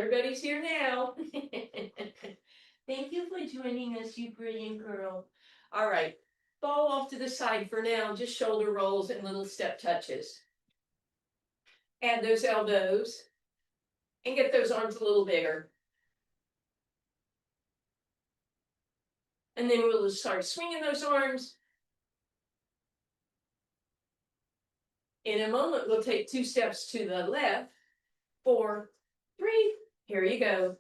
everybody's here now. Thank you for joining us, you brilliant girl. All right, ball off to the side for now, just shoulder rolls and little step touches. Add those elbows and get those arms a little bigger. And then we'll start swinging those arms. In a moment, we'll take 2 steps to the left. 4, 3, here you go.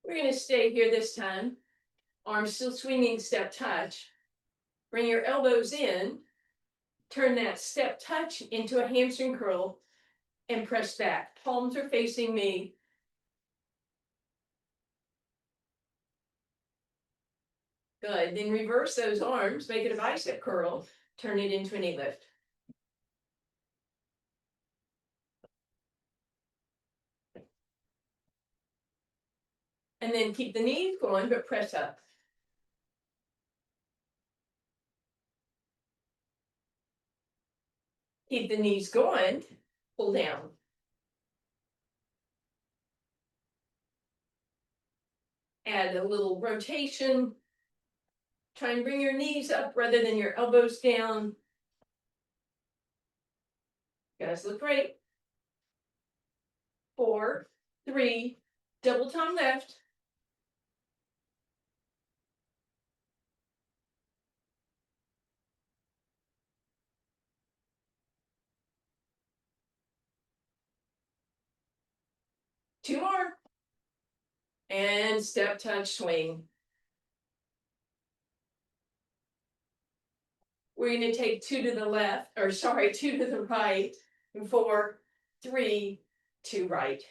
We're going to stay here this time. Arms still swinging, step touch. Bring your elbows in. Turn that step touch into a hamstring curl and press back. Palms are facing me. Good. Then reverse those arms. Make it a bicep curl. Turn it into a knee lift. And then keep the knees going, but press up. Keep the knees going. Pull down. Add a little rotation. Try and bring your knees up rather than your elbows down. You guys look great. 4, 3, double time left. Two more. And step touch swing. We're going to take 2 to the left, or sorry, 2 to the right, and 4, 3, 2 right.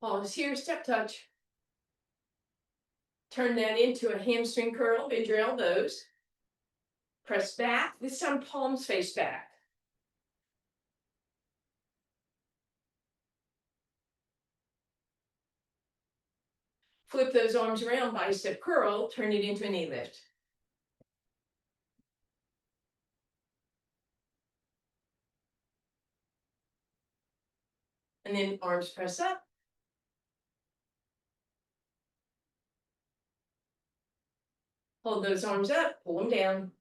Pause here, step touch. Turn that into a hamstring curl, bend your elbows. Press back, this time palms face back. Flip those arms around, bicep curl, turn it into a knee lift. And then arms press up. Hold those arms up, pull them down.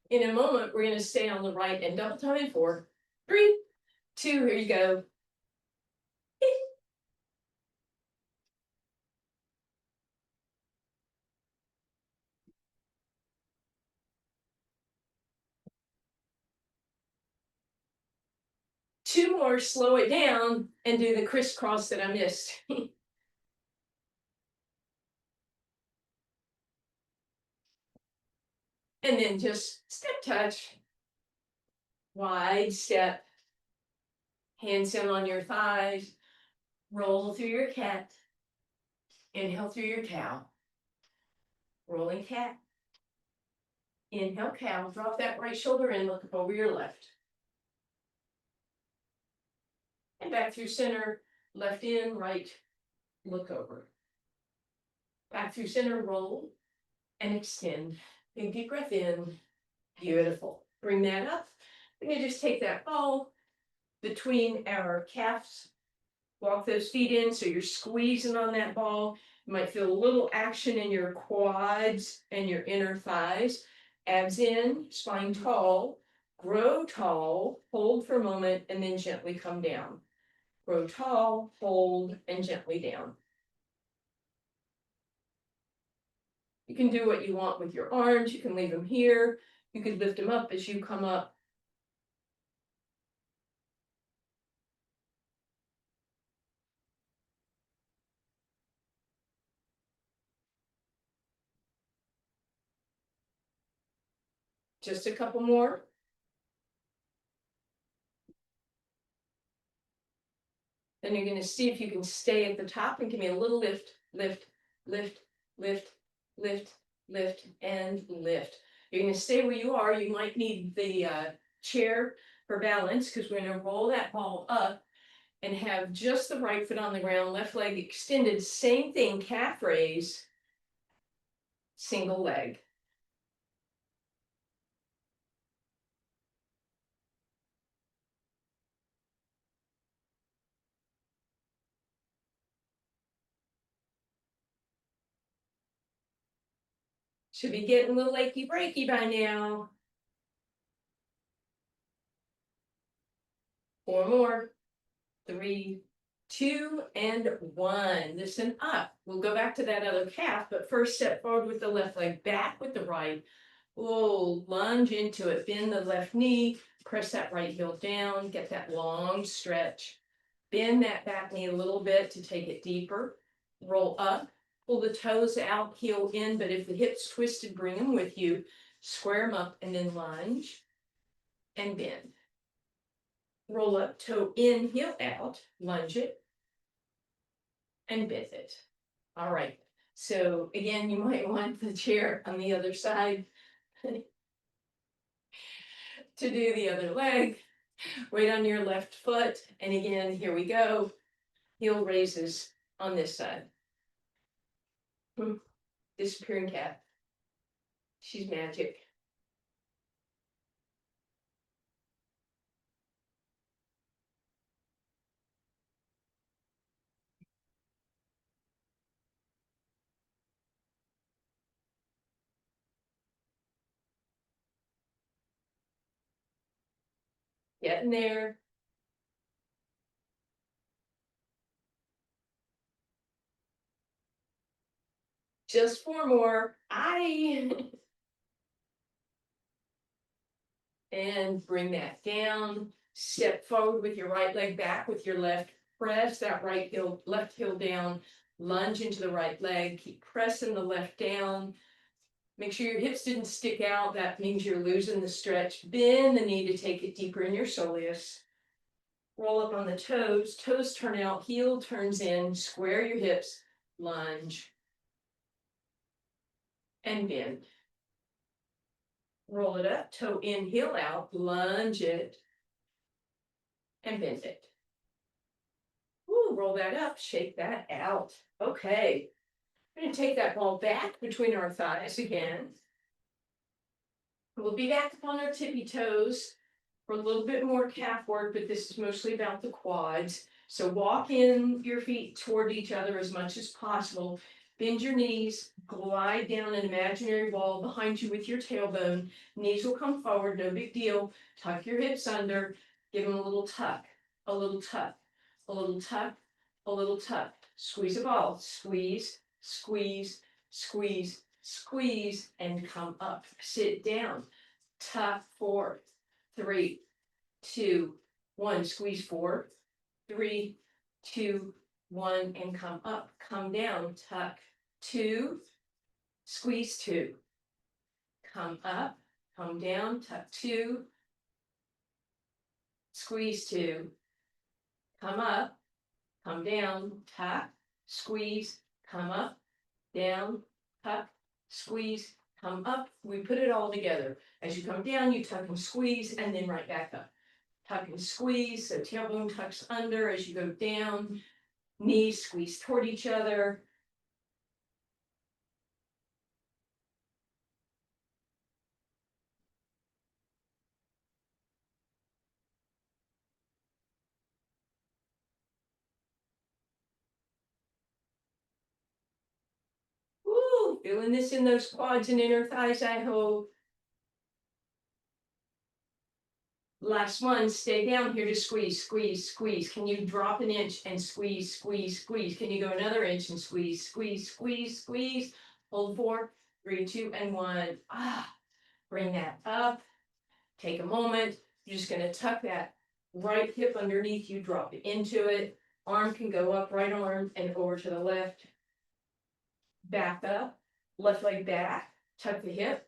In a moment, we're going to stay on the right and double time in 4, 3, 2, here you go. Two more, slow it down, and do the crisscross that I missed. And then just step touch, wide step, hands down on your thighs, roll through your cat, inhale through your cow, rolling cat, inhale cow, drop that right shoulder in, look up over your left. And back through center, left in, right, look over. Back through center, roll, and extend. Big deep breath in, beautiful. Bring that up. We're gonna just take that ball between our calves, walk those feet in so you're squeezing on that ball. You might feel a little action in your quads and your inner thighs. Abs in, spine tall, grow tall, hold for a moment, and then gently come down. Grow tall, hold, and gently down. You can do what you want with your arms. You can leave them here. You can lift them up as you come up. Just a couple more. Then you're gonna see if you can stay at the top and give me a little lift, lift, lift, lift, lift, lift, and lift. You're gonna stay where you are. You might need the chair for balance because we're gonna roll that ball up and have just the right foot on the ground, left leg extended. Same thing, calf raise, single leg. Should be getting a little achy breaky by now. 4 more. 3, 2, and 1. Listen up. We'll go back to that other calf, but first step forward with the left leg, back with the right. Oh, lunge into it. Bend the left knee, press that right heel down, get that long stretch. Bend that back knee a little bit to take it deeper. Roll up, pull the toes out, heel in, but if the hips twisted, bring them with you. Square them up and then lunge and bend. Roll up, toe in, heel out, lunge it, and bend it. All right. So again, you might want the chair on the other side to do the other leg. Weight on your left foot. And again, here we go. Heel raises on this side. Disappearing cat. She's magic. Getting there. Just 4 more. And bring that down. Step forward with your right leg back with your left. Press that right heel, left heel down. Lunge into the right leg. Keep pressing the left down. Make sure your hips didn't stick out. That means you're losing the stretch. Bend the knee to take it deeper in your soleus. Roll up on the toes. Toes turn out. Heel turns in. Square your hips. Lunge. And bend. Roll it up. Toe in, heel out. Lunge it. And bend it. Ooh, roll that up. Shake that out. Okay. We're going to take that ball back between our thighs again. We'll be back up on our tippy toes for a little bit more calf work, but this is mostly about the quads. So walk in your feet toward each other as much as possible. Bend your knees, glide down an imaginary wall behind you with your tailbone. Knees will come forward, no big deal. Tuck your hips under, give them a little tuck, a little tuck, a little tuck, a little tuck. Squeeze a ball, squeeze, squeeze, squeeze, squeeze, and come up. Sit down, tuck forward. 3, 2, 1. Squeeze 4, 3, 2, 1, and come up. Come down. Tuck 2, squeeze 2. Come up, come down. Tuck 2, squeeze 2. Come up, come down. Tuck, squeeze, come up, down, tuck, squeeze, come up. We put it all together. As you come down, you tuck and squeeze, and then right back up. Tuck and squeeze, so tailbone tucks under as you go down, knees squeeze toward each other. Woo, feeling this in those quads and inner thighs, I hope. Last one, stay down here to squeeze, squeeze, squeeze. Can you drop an inch and squeeze, squeeze, squeeze? Can you go another inch and squeeze, squeeze, squeeze, squeeze? Hold 4, 3, 2, and 1. Bring that up. Take a moment. You're just going to tuck that right hip underneath you, drop it into it. Arm can go up, right arm, and over to the left. Back up, left leg back, tuck the hip,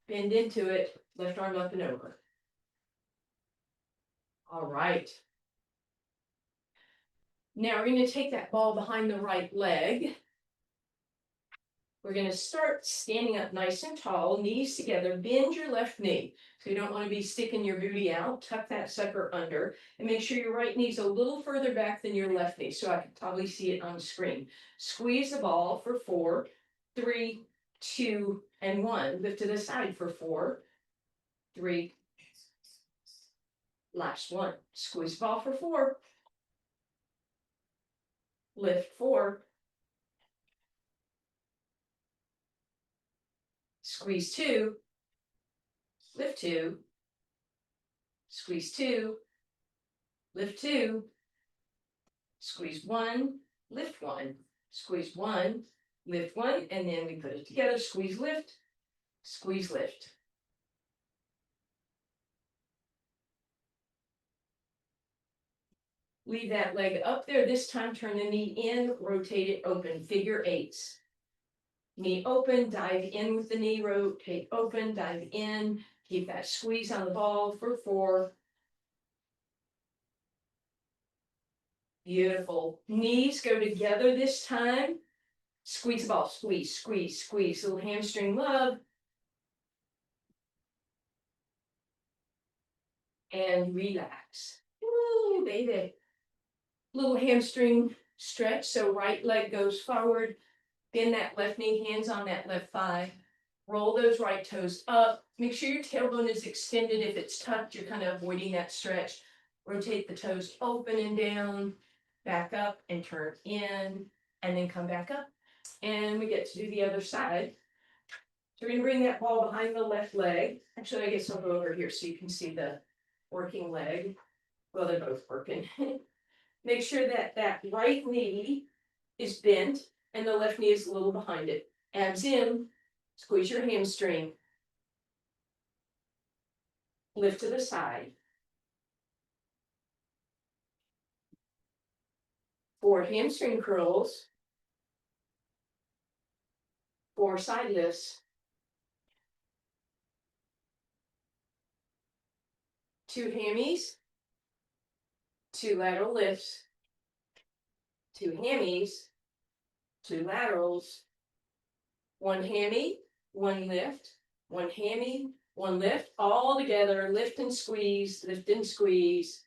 bend into it, left arm up and over. All right. Now we're going to take that ball behind the right leg. We're going to start standing up nice and tall, knees together, bend your left knee. So you don't want to be sticking your booty out, tuck that sucker under, and make sure your right knee's a little further back than your left knee, so I can probably see it on screen. Squeeze the ball for 4, 3, 2, and 1. Lift to the side for 4, 3, last one. Squeeze the ball for 4. Lift 4. Squeeze 2. Lift 2. Squeeze 2. Lift 2. Squeeze 1. Lift 1. Squeeze 1. Lift 1. And then we put it together. Squeeze, lift. Squeeze, lift. Leave that leg up there. This time turn the knee in, rotate it open, figure 8s. Knee open, dive in with the knee, rotate open, dive in. Keep that squeeze on the ball for 4. Beautiful. Knees go together this time. Squeeze the ball, squeeze, squeeze, squeeze. Little hamstring love. And relax. Ooh, baby. Little hamstring stretch, so right leg goes forward, bend that left knee, hands on that left thigh, roll those right toes up, make sure your tailbone is extended. If it's tucked, you're kind of avoiding that stretch. Rotate the toes open and down, back up and turn in, and then come back up. And we get to do the other side. So we're going to bring that ball behind the left leg. Actually, I guess I'll go over here so you can see the working leg. Well, they're both working. Make sure that that right knee is bent and the left knee is a little behind it. Abs in, squeeze your hamstring. Lift to the side. 4 hamstring curls. 4 side lifts. 2 hammies. 2 lateral lifts. 2 hammies. 2 laterals. 1 hammy, 1 lift. 1 hammy, 1 lift. All together, lift and squeeze, lift and squeeze.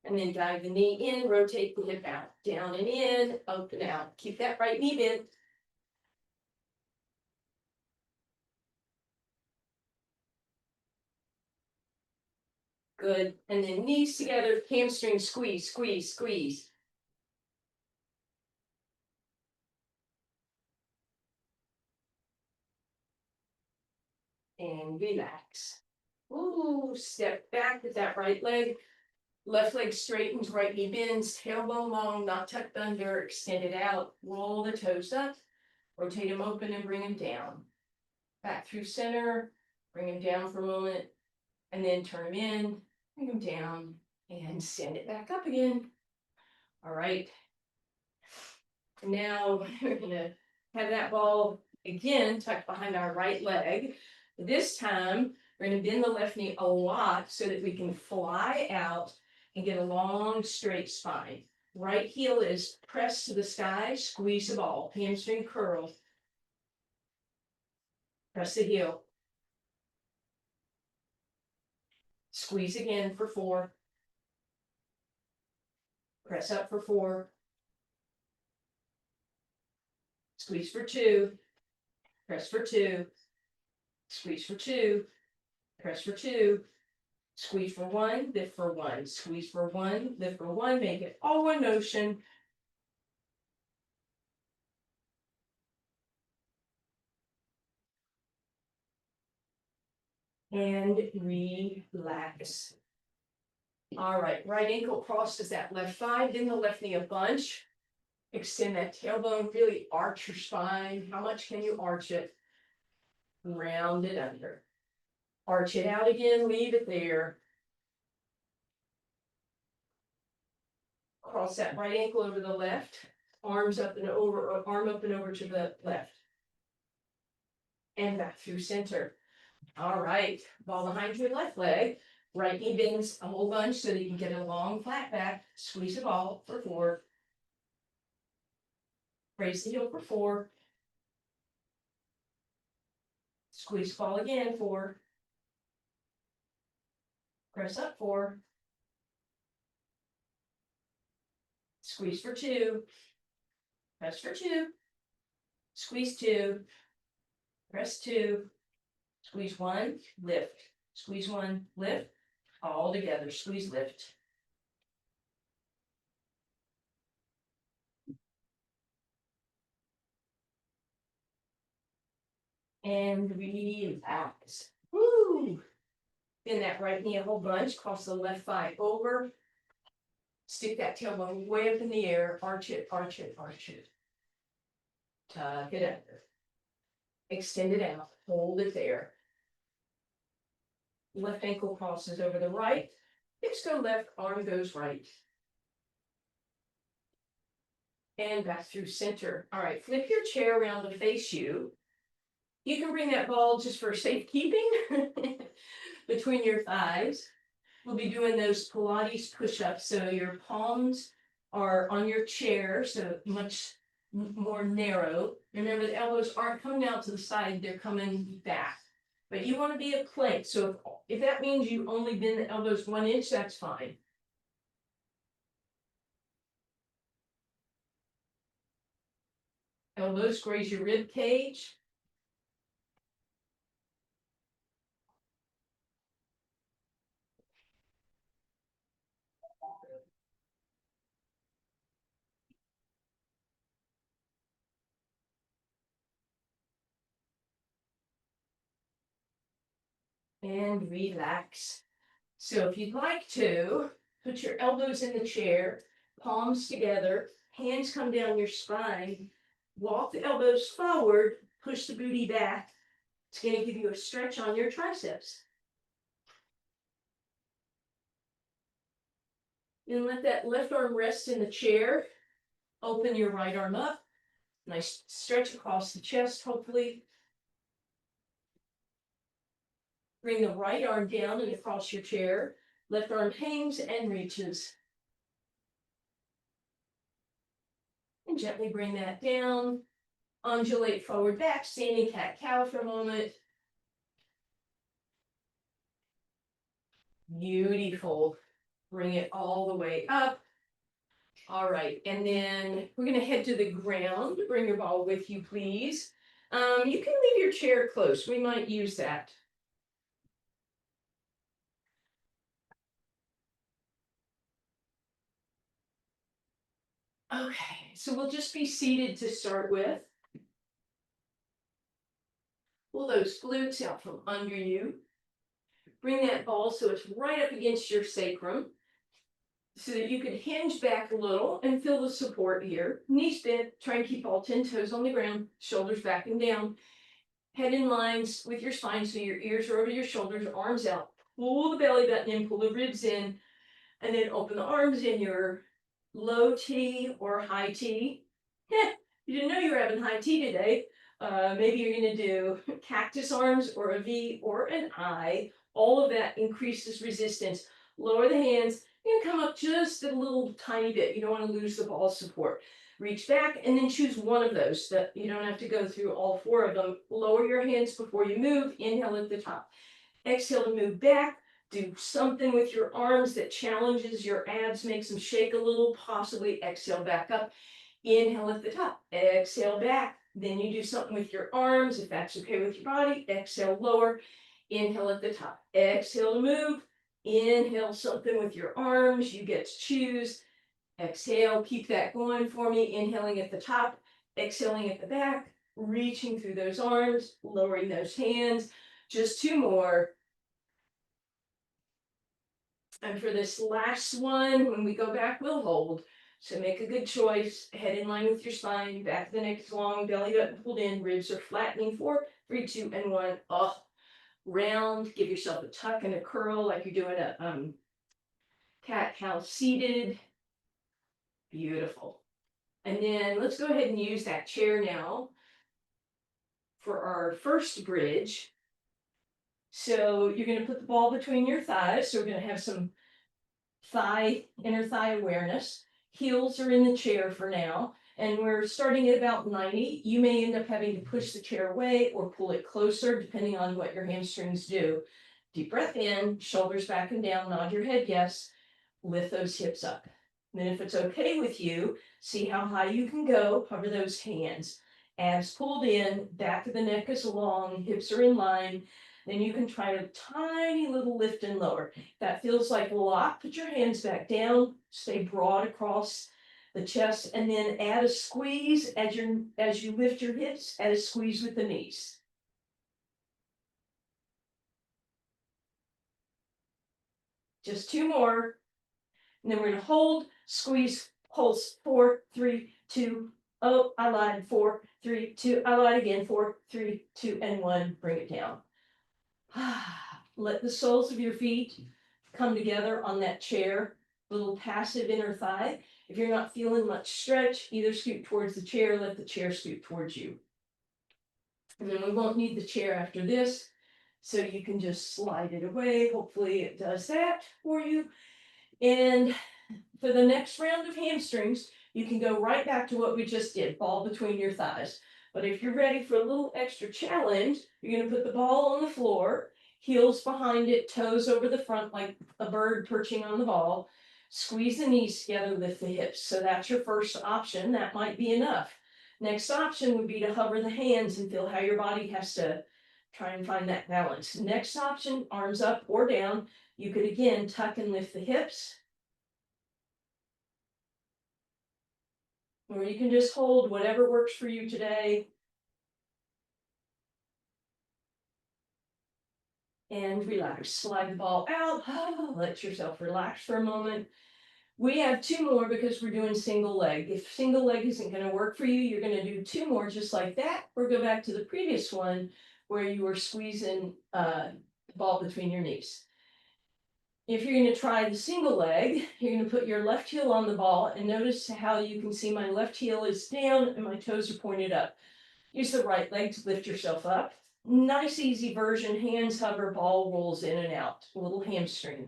And then dive the knee in, rotate the hip out, down and in, open out. Keep that right knee bent. Good. And then knees together, hamstring squeeze, squeeze, squeeze. And relax. Ooh, step back with that right leg. Left leg straightens, right knee bends, tailbone long, not tucked under, extend it out, roll the toes up, rotate them open and bring them down. Back through center, bring them down for a moment, and then turn them in, bring them down, and send it back up again. All right. Now we're gonna have that ball again tucked behind our right leg. This time, we're gonna bend the left knee a lot so that we can fly out and get a long straight spine. Right heel is pressed to the sky, squeeze the ball, hamstring curl. Press the heel. Squeeze again for 4. Press up for 4. Squeeze for 2. Press for 2. Squeeze for 2. Press for 2. Squeeze for 1, lift for 1, squeeze for 1, lift for 1, make it all one motion. And relax. All right, right ankle crosses that left thigh, then the left knee a bunch. Extend that tailbone, really arch your spine. How much can you arch it? Round it under. Arch it out again, leave it there. Cross that right ankle over the left, arms up and over, or arm up and over to the left. and back through center. All right, ball behind your left leg, right knee bends a whole bunch so that you can get a long flat back, squeeze the ball for 4. Raise the heel for 4. Squeeze ball again, 4. Press up 4. Squeeze for 2. Press for 2. Squeeze 2. Press 2. Squeeze 1, lift. Squeeze 1, lift. All together, squeeze, lift. And relax. Woo! Bend that right knee a whole bunch, cross the left thigh over. Stick that tailbone way up in the air, arch it, arch it, arch it. Tuck it under. Extend it out, hold it there. Left ankle crosses over the right. Hips go left, arm goes right. And back through center. All right, flip your chair around to face you. You can bring that ball just for safekeeping between your thighs. We'll be doing those Pilates push-ups, so your palms are on your chair, so much more narrow. Remember, the elbows aren't coming out to the side, they're coming back. But you want to be a plank, so if that means you only bend the elbows 1 inch, that's fine. Elbows graze your rib cage. And relax. So if you'd like to, put your elbows in the chair, palms together, hands come down your spine, walk the elbows forward, push the booty back. It's going to give you a stretch on your triceps. And let that left arm rest in the chair. Open your right arm up. Nice stretch across the chest, hopefully. Bring the right arm down and across your chair. Left arm hangs and reaches. And gently bring that down. Undulate forward back, standing cat-cow for a moment. Beautiful. Bring it all the way up. All right, and then we're gonna head to the ground. Bring your ball with you, please. You can leave your chair close. We might use that. Okay, so we'll just be seated to start with. Pull those glutes out from under you. Bring that ball so it's right up against your sacrum so that you can hinge back a little and feel the support here. Knees bent, try and keep all 10 toes on the ground, shoulders back and down. Head in lines with your spine so your ears are over your shoulders, arms out. Pull the belly button in, pull the ribs in, and then open the arms in your low T or high T. You didn't know you were having high T today. Maybe you're going to do cactus arms or a V or an I. All of that increases resistance. Lower the hands and come up just a little tiny bit. You don't want to lose the ball support. Reach back and then choose one of those. That you don't have to go through all 4 of them. Lower your hands before you move. Inhale at the top. Exhale to move back. Do something with your arms that challenges your abs, makes them shake a little, possibly exhale back up. Inhale at the top, exhale back. Then you do something with your arms, if that's okay with your body. Exhale, lower. Inhale at the top, exhale to move. Inhale something with your arms, you get to choose. Exhale, keep that going for me. Inhaling at the top, exhaling at the back, reaching through those arms, lowering those hands. Just 2 more. And for this last one, when we go back, we'll hold. So make a good choice. Head in line with your spine. Back of the neck is long. Belly button pulled in. Ribs are flattening. 4, 3, 2, and 1. Up. Round. Give yourself a tuck and a curl like you're doing a cat-cow seated. Beautiful. And then let's go ahead and use that chair now for our first bridge. So you're going to put the ball between your thighs. So we're going to have some inner thigh awareness. Heels are in the chair for now. And we're starting at about 90. You may end up having to push the chair away or pull it closer, depending on what your hamstrings do. Deep breath in, shoulders back and down, nod your head yes. Lift those hips up. And then if it's okay with you, see how high you can go, hover those hands. Abs pulled in, back of the neck is long, hips are in line. Then you can try a tiny little lift and lower. If that feels like a lot, put your hands back down, stay broad across the chest, and then add a squeeze as you lift your hips, add a squeeze with the knees. Just two more. And then we're going to hold, squeeze, pulse, 4, 3, 2, oh, I lied, 4, 3, 2, I lied again, 4, 3, 2, and 1, bring it down. Let the soles of your feet come together on that chair, little passive inner thigh. If you're not feeling much stretch, either scoot towards the chair, let the chair scoot towards you. And then we won't need the chair after this, so you can just slide it away. Hopefully it does that for you. And for the next round of hamstrings, you can go right back to what we just did, ball between your thighs. But if you're ready for a little extra challenge, you're going to put the ball on the floor, heels behind it, toes over the front like a bird perching on the ball. Squeeze the knees together, lift the hips. So that's your first option. That might be enough. Next option would be to hover the hands and feel how your body has to try and find that balance. Next option, arms up or down. You could again tuck and lift the hips. Or you can just hold whatever works for you today. And relax. Slide the ball out. Let yourself relax for a moment. We have two more because we're doing single leg. If single leg isn't going to work for you, you're going to do two more just like that, or go back to the previous one where you were squeezing the ball between your knees. If you're going to try the single leg, you're going to put your left heel on the ball and notice how you can see my left heel is down and my toes are pointed up. Use the right leg to lift yourself up. Nice, easy version, hands hover, ball rolls in and out, a little hamstring.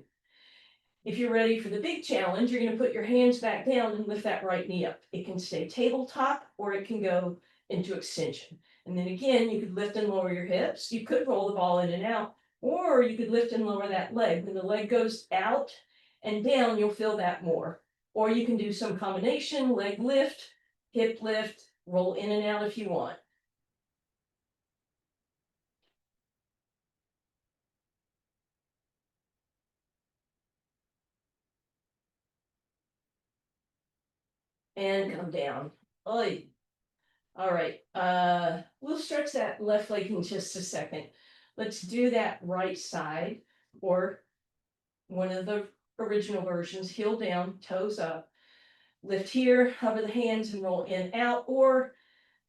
If you're ready for the big challenge, you're going to put your hands back down and lift that right knee up. It can stay tabletop or it can go into extension. And then again, you could lift and lower your hips. You could roll the ball in and out, or you could lift and lower that leg. When the leg goes out and down, you'll feel that more. Or you can do some combination, leg lift, hip lift, roll in and out if you want. And come down. Oy. All right, we'll stretch that left leg in just a second. Let's do that right side, or one of the original versions, heel down, toes up. Lift here, hover the hands and roll in, out, or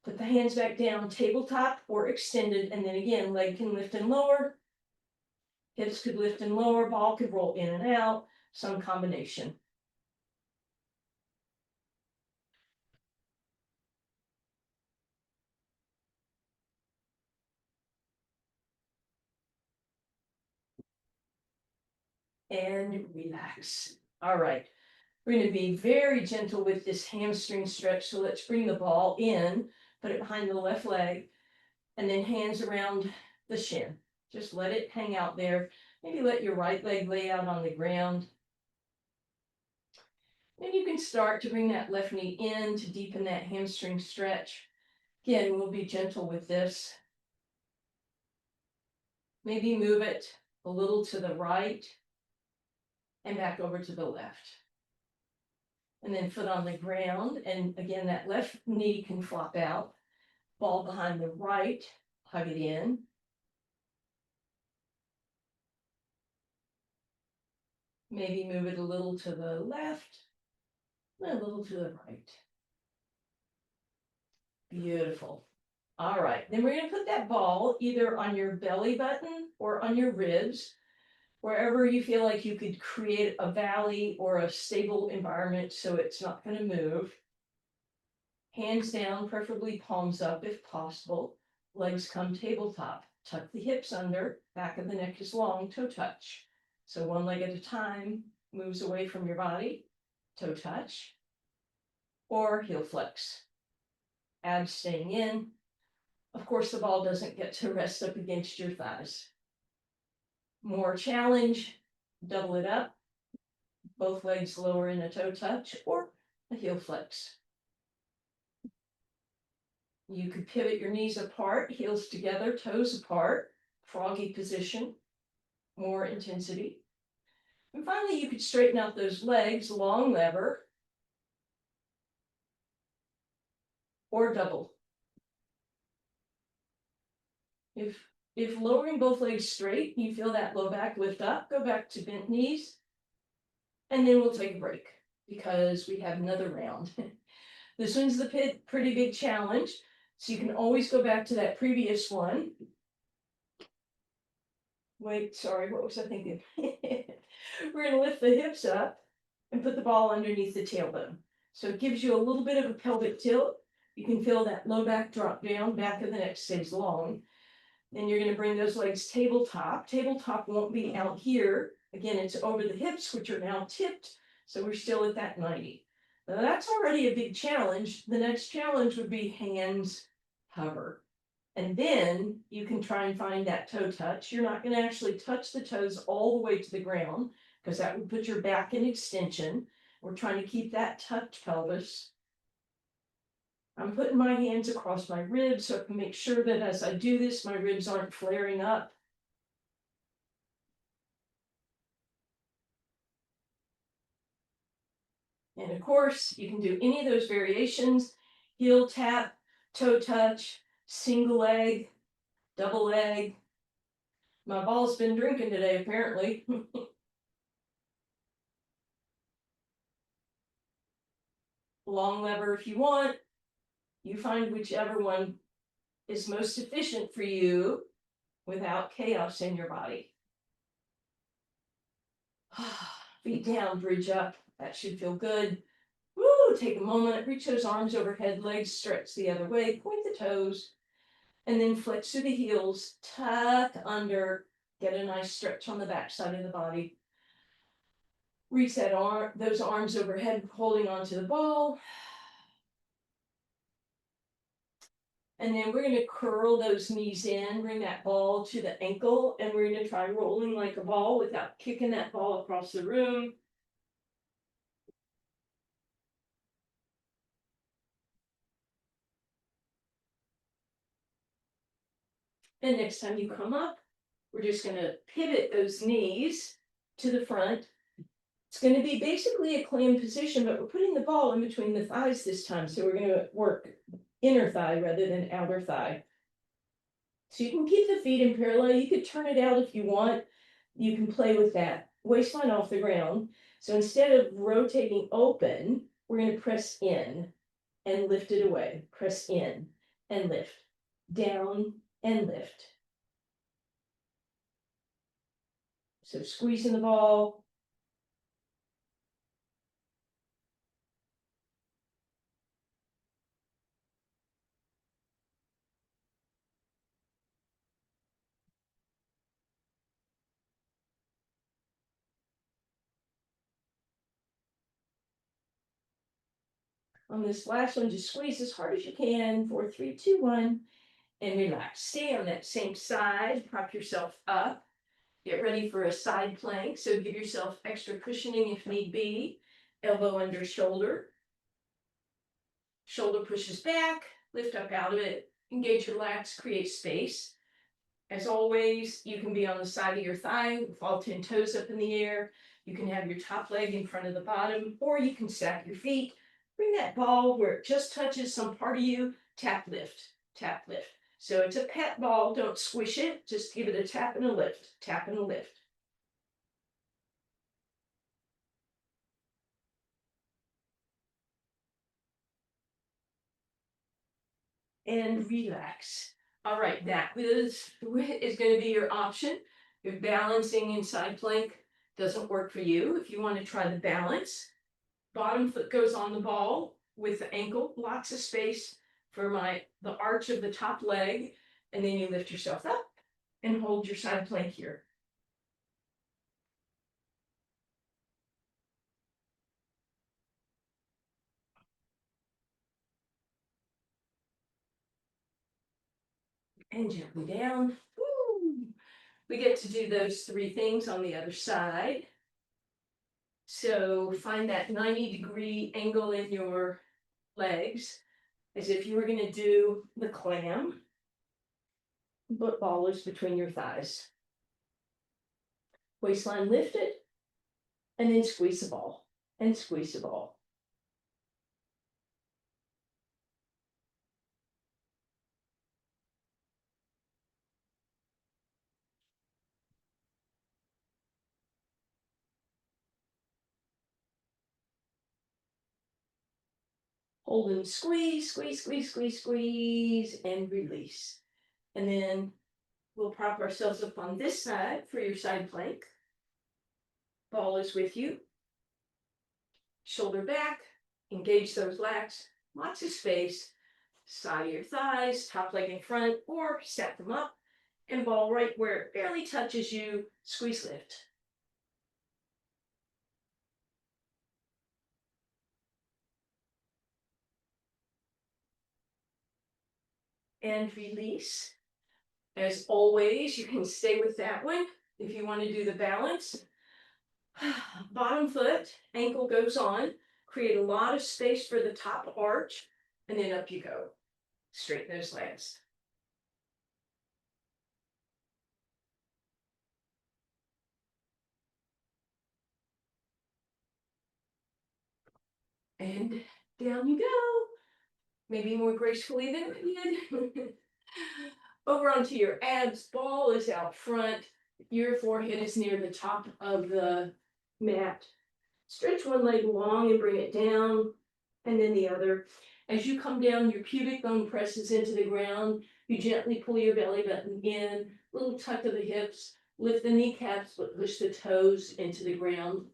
put the hands back down, tabletop or extended, and then again, leg can lift and lower. Hips could lift and lower, ball could roll in and out, some combination. And relax. All right. We're going to be very gentle with this hamstring stretch. So let's bring the ball in, put it behind the left leg, and then hands around the shin. Just let it hang out there. Maybe let your right leg lay out on the ground. Then you can start to bring that left knee in to deepen that hamstring stretch. Again, we'll be gentle with this. Maybe move it a little to the right and back over to the left. And then foot on the ground. And again, that left knee can flop out. Ball behind the right, hug it in. Maybe move it a little to the left, and a little to the right. Beautiful. All right, then we're going to put that ball either on your belly button or on your ribs, wherever you feel like you could create a valley or a stable environment so it's not going to move. Hands down, preferably palms up if possible. legs come tabletop. Tuck the hips under, back of the neck is long, toe touch. So one leg at a time moves away from your body, toe touch, or heel flex. Abs staying in. Of course, the ball doesn't get to rest up against your thighs. More challenge, double it up, both legs lower in a toe touch or a heel flex. You could pivot your knees apart, heels together, toes apart, froggy position, more intensity. And finally, you could straighten out those legs, long lever, or double. If lowering both legs straight, you feel that low back lift up, go back to bent knees, and then we'll take a break because we have another round. This one's the pretty big challenge, so you can always go back to that previous one. Wait, sorry, what was I thinking? We're gonna lift the hips up and put the ball underneath the tailbone. So it gives you a little bit of a pelvic tilt. You can feel that low back drop down, back of the neck stays long. Then you're gonna bring those legs tabletop. Tabletop won't be out here. Again, it's over the hips, which are now tipped. So we're still at that 90. Now that's already a big challenge. The next challenge would be hands hover. And then you can try and find that toe touch. You're not going to actually touch the toes all the way to the ground because that would put your back in extension. We're trying to keep that tucked pelvis. I'm putting my hands across my ribs so I can make sure that as I do this, my ribs aren't flaring up. And of course, you can do any of those variations: heel tap, toe touch, single leg, double leg. My ball's been drinking today, apparently. Long lever if you want. You find whichever one is most efficient for you without chaos in your body. Feet down, bridge up. That should feel good. Woo, take a moment, reach those arms overhead, legs stretch the other way, point the toes, and then flex through the heels, tuck under, get a nice stretch on the back side of the body. Reach those arms overhead, holding onto the ball. And then we're going to curl those knees in, bring that ball to the ankle, and we're going to try rolling like a ball without kicking that ball across the room. And next time you come up, we're just going to pivot those knees to the front. It's going to be basically a clam position, but we're putting the ball in between the thighs this time. So we're going to work inner thigh rather than outer thigh. So you can keep the feet in parallel. You could turn it out if you want. You can play with that waistline off the ground. So instead of rotating open, we're going to press in and lift it away. Press in and lift. Down and lift. So squeezing the ball. On this last one, just squeeze as hard as you can. 4, 3, 2, 1, and relax. Stay on that same side. Prop yourself up. Get ready for a side plank. So give yourself extra cushioning if need be. Elbow under shoulder. Shoulder pushes back. Lift up out of it. Engage your lats. Create space. As always, you can be on the side of your thigh with all 10 toes up in the air. You can have your top leg in front of the bottom, or you can stack your feet. Bring that ball where it just touches some part of you. Tap, lift, tap, lift. So it's a pet ball. Don't squish it. Just give it a tap and a lift, tap and a lift. And relax. All right, that is going to be your option. If balancing in side plank doesn't work for you, if you want to try the balance, bottom foot goes on the ball with the ankle, lots of space for the arch of the top leg. And then you lift yourself up and hold your side plank here. And gently down. Woo. We get to do those 3 things on the other side. So find that 90-degree angle in your legs as if you were going to do the clam. But ball is between your thighs. Waistline lifted, and then squeeze the ball, and squeeze the ball. Hold and squeeze, squeeze, squeeze, squeeze, squeeze, and release. And then we'll prop ourselves up on this side for your side plank. Ball is with you. Shoulder back, engage those lats, lots of space. Side of your thighs, top leg in front, or stack them up, and ball right where it barely touches you, squeeze lift. And release. As always, you can stay with that one if you want to do the balance. Bottom foot, ankle goes on, create a lot of space for the top arch, and then up you go. Straighten those legs. And down you go. Maybe more gracefully than we did. Over onto your abs, ball is out front. Your forehead is near the top of the mat. Stretch one leg long and bring it down, and then the other. As you come down, your pubic bone presses into the ground. You gently pull your belly button in, little tuck of the hips, lift the kneecaps, but push the toes into the ground.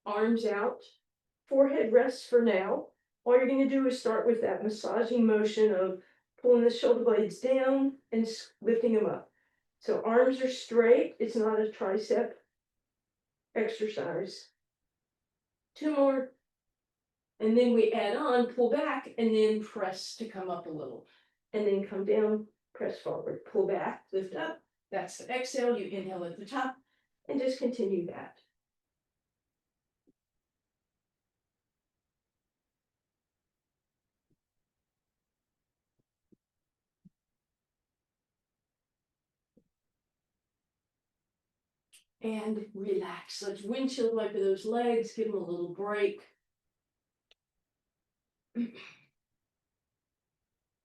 Arms out, forehead rests for now. All you're going to do is start with that massaging motion of pulling the shoulder blades down and lifting them up. So arms are straight. It's not a tricep exercise. 2 more. And then we add on, pull back, and then press to come up a little. And then come down, press forward, pull back, lift up. That's the exhale. You inhale at the top, and just continue that. And relax. Let's windshield wiper those legs, give them a little break. And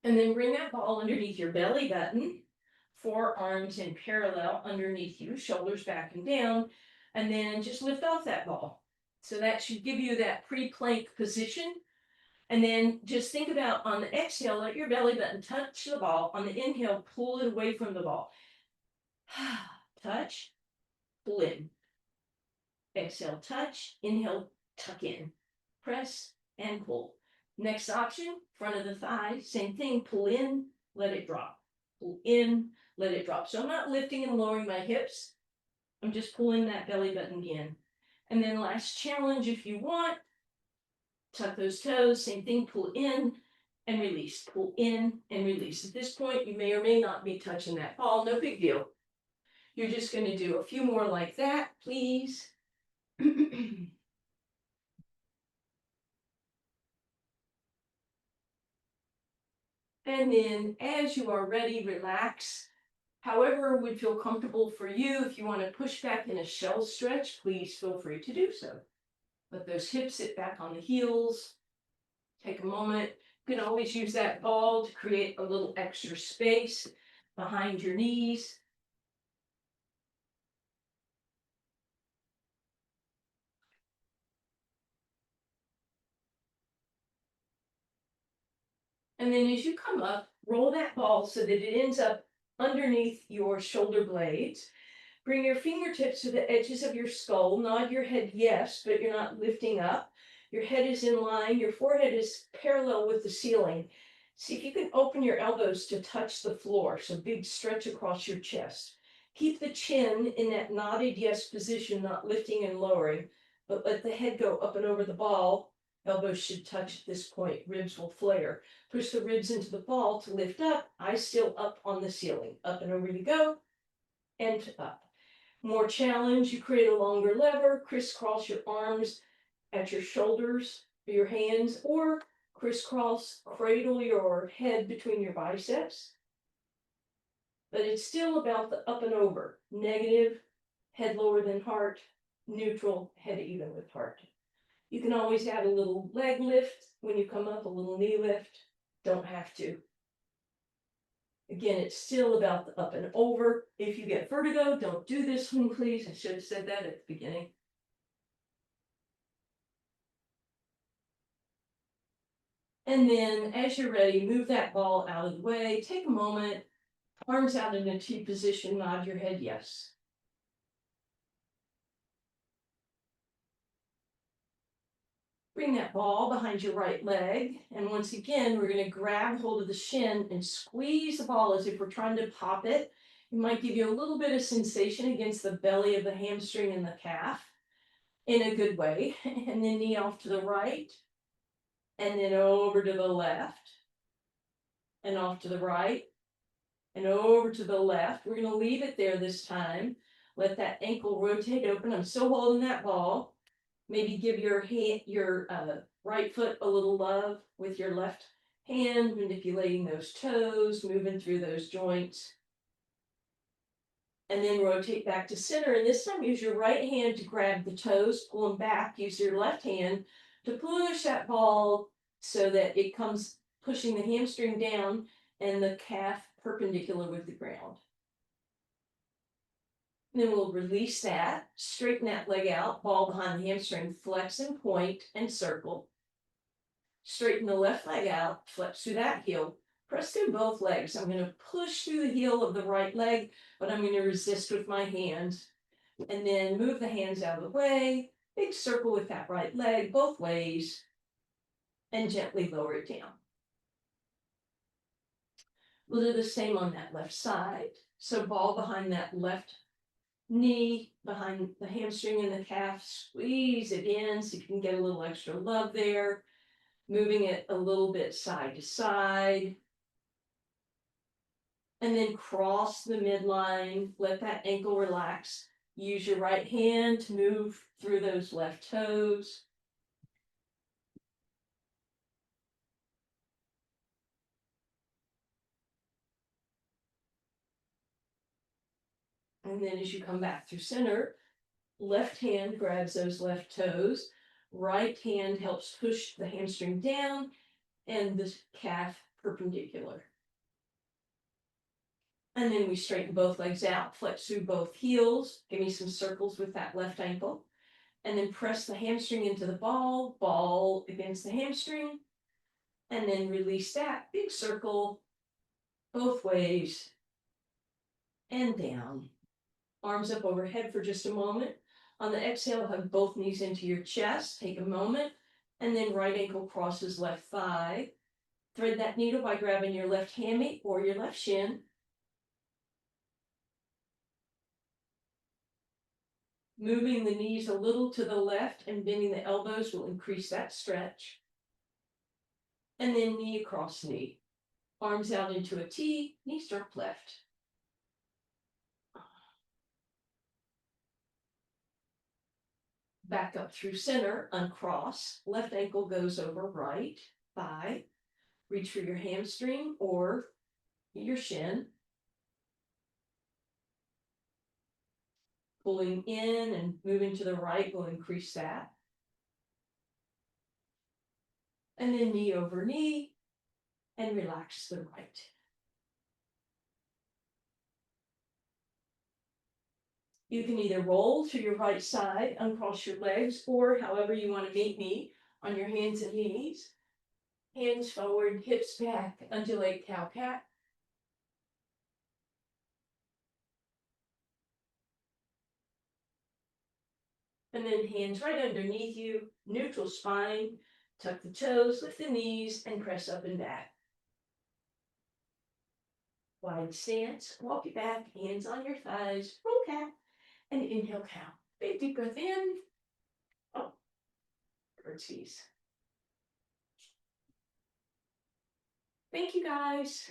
then bring that ball underneath your belly button, forearms in parallel underneath you, shoulders back and down, and then just lift off that ball. So that should give you that pre-plank position. And then just think about on the exhale, let your belly button touch the ball. On the inhale, pull it away from the ball. Touch, pull in. Exhale, touch, inhale, tuck in. Press and pull. Next option, front of the thigh, same thing, pull in, let it drop. Pull in, let it drop. So I'm not lifting and lowering my hips. I'm just pulling that belly button in. And then last challenge, if you want, tuck those toes, same thing, pull in and release. Pull in and release. At this point, you may or may not be touching that ball, no big deal. You're just going to do a few more like that, please. And then as you are ready, relax. However would feel comfortable for you. If you want to push back in a shell stretch, please feel free to do so. Let those hips sit back on the heels. Take a moment. You can always use that ball to create a little extra space behind your knees. And then as you come up, roll that ball so that it ends up underneath your shoulder blades. Bring your fingertips to the edges of your skull. Nod your head yes, but you're not lifting up. Your head is in line. Your forehead is parallel with the ceiling. See if you can open your elbows to touch the floor, so big stretch across your chest. Keep the chin in that nodded yes position, not lifting and lowering, but let the head go up and over the ball. Elbows should touch at this point, ribs will flare. Push the ribs into the ball to lift up, eyes still up on the ceiling. Up and over you go, and up. More challenge, you create a longer lever, crisscross your arms at your shoulders, your hands, or crisscross, cradle your head between your biceps. But it's still about the up and over. Negative, head lower than heart. Neutral, head even with heart. You can always add a little leg lift when you come up, a little knee lift. Don't have to. Again, it's still about the up and over. If you get vertigo, don't do this one, please. I should have said that at the beginning. And then as you're ready, move that ball out of the way. Take a moment, arms out in a T position, nod your head yes. Bring that ball behind your right leg. And once again, we're going to grab hold of the shin and squeeze the ball as if we're trying to pop it. It might give you a little bit of sensation against the belly of the hamstring and the calf in a good way. And then knee off to the right. And then over to the left. And off to the right. And over to the left. We're going to leave it there this time. Let that ankle rotate open. I'm still holding that ball. Maybe give your hand, your right foot a little love with your left hand, manipulating those toes, moving through those joints. And then rotate back to center. And this time use your right hand to grab the toes, pull them back. Use your left hand to push that ball so that it comes pushing the hamstring down and the calf perpendicular with the ground. Then we'll release that, straighten that leg out, ball behind the hamstring, flex and point and circle. Straighten the left leg out, flex through that heel, press through both legs. I'm going to push through the heel of the right leg, but I'm going to resist with my hands. And then move the hands out of the way, big circle with that right leg both ways, and gently lower it down. We'll do the same on that left side. So ball behind that left knee, behind the hamstring and the calf, squeeze it in so you can get a little extra love there. Moving it a little bit side to side. And then cross the midline, let that ankle relax. Use your right hand to move through those left toes. And then as you come back through center, left hand grabs those left toes. Right hand helps push the hamstring down and the calf perpendicular. And then we straighten both legs out, flex through both heels. Give me some circles with that left ankle. And then press the hamstring into the ball, ball against the hamstring. And then release that, big circle, both ways. And down. Arms up overhead for just a moment. On the exhale, hug both knees into your chest. Take a moment. And then right ankle crosses left thigh. Thread that needle by grabbing your left hammy or your left shin. Moving the knees a little to the left and bending the elbows will increase that stretch. And then knee across knee. Arms out into a T, knee strap left. Back up through center, uncross. Left ankle goes over right thigh. Reach for your hamstring or your shin. Pulling in and moving to the right will increase that. And then knee over knee and relax the right. You can either roll to your right side, uncross your legs, or however you want to meet me on your hands and knees. Hands forward, hips back, undulate cow cat. And then hands right underneath you, neutral spine, tuck the toes, lift the knees, and press up and back. Wide stance, walk it back, hands on your thighs, roll cat, and inhale cow. Big deep breath in. Oh, curtsies. Thank you guys.